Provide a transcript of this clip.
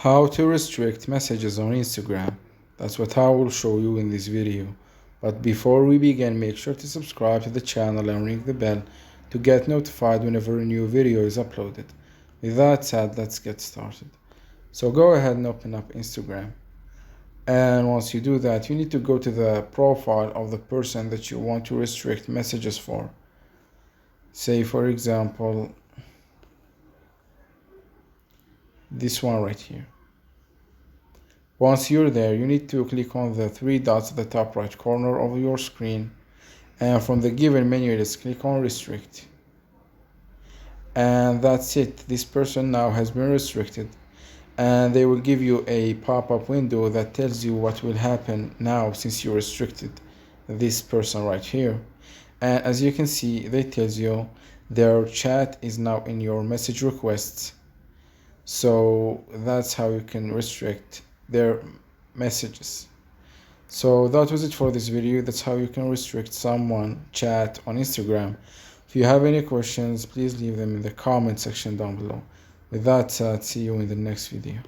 How to restrict messages on Instagram. That's what I will show you in this video. But before we begin, make sure to subscribe to the channel and ring the bell to get notified whenever a new video is uploaded. With that said, let's get started. So go ahead and open up Instagram. And once you do that, you need to go to the profile of the person that you want to restrict messages for. Say, for example, this one right here. Once you're there, you need to click on the three dots at the top right corner of your screen, and from the given menu, just click on restrict. And that's it. This person now has been restricted, and they will give you a pop-up window that tells you what will happen now since you restricted this person right here. And as you can see, they tells you their chat is now in your message requests. So that's how you can restrict their messages. So that was it for this video. That's how you can restrict someone chat on Instagram. If you have any questions, please leave them in the comment section down below. With that said, see you in the next video.